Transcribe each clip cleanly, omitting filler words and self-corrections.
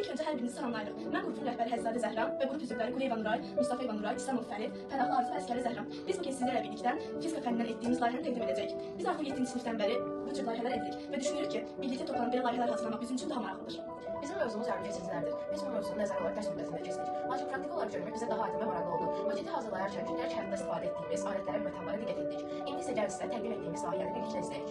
İlk öncə hər birinizi salamlayırıq. Mən qrupun rəhbəri Həzzadə Zəhram və qrup üzvləri Qurev Nuray, Mustafa Nuray, İslamov Fərid, Fərahlı Arzu və Əskəri Zəhram. Biz bu kez sizlərlə birlikdən fizika fənnindən etdiyimiz layihəni təqdim edəcəyik. Biz artıq 7-ci sinifdən bəri bu cür layihələr edirik və düşünürük ki, birlikdə toplanıb belə layihələr hazırlamaq bizim üçün daha maraqlıdır. Bizim mövzumuz yardım keçicilərdir. Biz bu mövzunu nəzərə alaraq dərs müddətində keçdik. Lakin praktik olaraq görmək bizə daha aydın və maraqlı oldu. Modeli hazırlayarkən gündəlik həyatda istifadə etdiyimiz alətlərə və mətallara diqqət etdik. İndi isə gəlin sizə təqdim etdiyimiz layihəni birlikdə izləyək.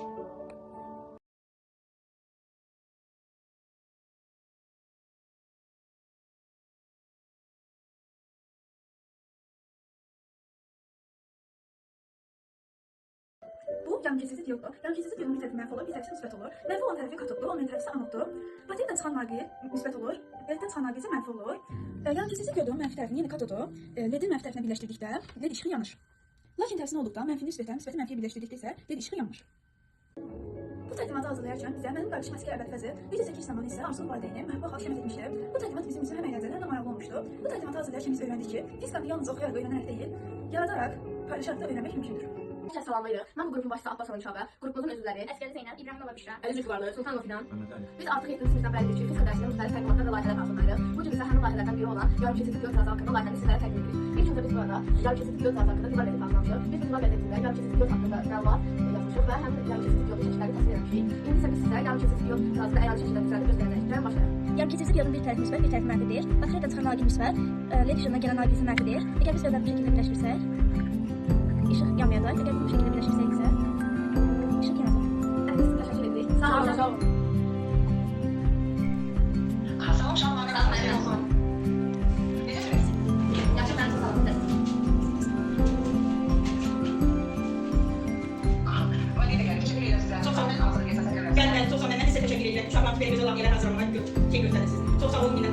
Bu yan keçici diyoddur. Yan keçici diyodun bir tərəfi mənfi olur, bir tərəfi müsbət olur. Mənfi olan tərəfi katoddur, olmayan tərəfi anoddur. Bateryadan çıxan naqil müsbət olur, leddən çıxan naqil isə mənfi olur. Yan keçici diyodun mənfi tərəfini, yəni katodu, ledin mənfi tərəfinə birləşdirdikdə led işığı yanır. Lakin tərsinə olduqda mənfini müsbəti mənfiyə birləşdirdikdə isə led işığı yanmır. Bu təqdimatı hazırlayarkən bizə mənim qardaşım Əskər Əbədfəzil, video çəkiş zamanı isə Arzu'nun valideyni Məhbub xalq şəmət etmişdir. Bu təqdimat bizim üçün həm əyləncəli, həm də maraqlı olmuşdu. Bu təqdimatı hazırlayarkən biz öyrəndik ki, fizikanı yalnız oxuyaraq öyrənərək deyil, yaradaraq, paylaşaraq da öyrənmək mümkündür. Sizə salamlayırıq. Mən bu qrupun başçısı Abbas Alınkava, qrupumuzun üzvləri Əskəri Zeynəb, İbrahimova Büşra, Əli Cüzvarlı, Sultanov Fidan. Biz artıq 7-ci sinifdən bəridir ki, fizika dərsində müxtəlif təqdimatlar və layihələr hazırlayırıq. Bu gün bizə həmin layihələrdən biri olan yarımkeçid diyod cihazı haqqında layihəni sizlərə təqdim edirik. İlk öncə biz burada yarımkeçid diyod cihazı haqqında divar edib hazırlamışıq. Biz bu divar edibində yarımkeçid diyod haqqında məlumat yazmışıq və həmin yarımkeçid diyod şəkilləri təsvir etmişik. İndi isə biz sizə yarımkeçid diyod cihazını əyali şəkildə düzəldib göstərəcəyik. Gəlin başlayaq. Yan keçici diyodun bir tərəfi müsbət, bir tərəfi mənfidir. Bateriyadan çıxan naqil müsbət, led işığından gələn naqil isə mənfidir. Əgər biz sözləri bu şəkildə birləşdirsək, işıq yanmayacaq. Əgər bu şəkildə birləşdirsək isə işıq yanacaq. Təşəkkür edirik. Sağ olun. Sağ olun. Mən sizə təşəkkür edirəm. Uşaqlarımız belə gözəl layihələr hazırlamağa göstərirsiniz. Çox sağ olun yine.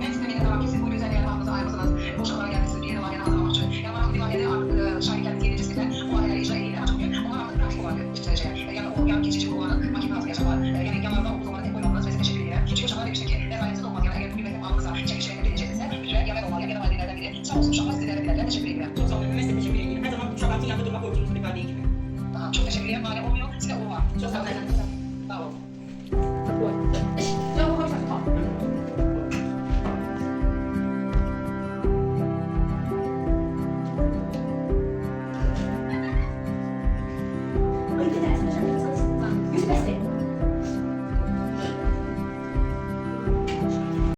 Ben sizinle tamam ki siz bu güzel yararlarınızı ayrılsanız, uşaklara gelmişsiniz bir yeni layihəni hazırlamak için. Yani bana bu layihədə artık şahitlerimiz geleceksinə o layihələri icra edilir. Ancak onlar artık praktik olarak göstereceğim. Yani o yan geçici kullanılan makine hazırlayacaklar. Yani yanlarda uygulamaları tek koymadınız ve size teşekkür ederim. Çünkü uşaklar demişler ki rezaletsiz olmaz. Yani eğer bu bir metin alınırsa çekişlerine gelecekse güzel yalan olmalı. Yani validelerden biri. Sağ olsun uşaklar sizlere bilerler. Teşekkür ederim. Çok sağ olun. Ben size teşekkür ederim. Her zaman uşaqlarımızın yanında durmaq borcumuzdur ifade gibi. Tamam, çok teşekkür ederim. Mani olmuyor. Size o var. Çok sağ olun. Sağ olun.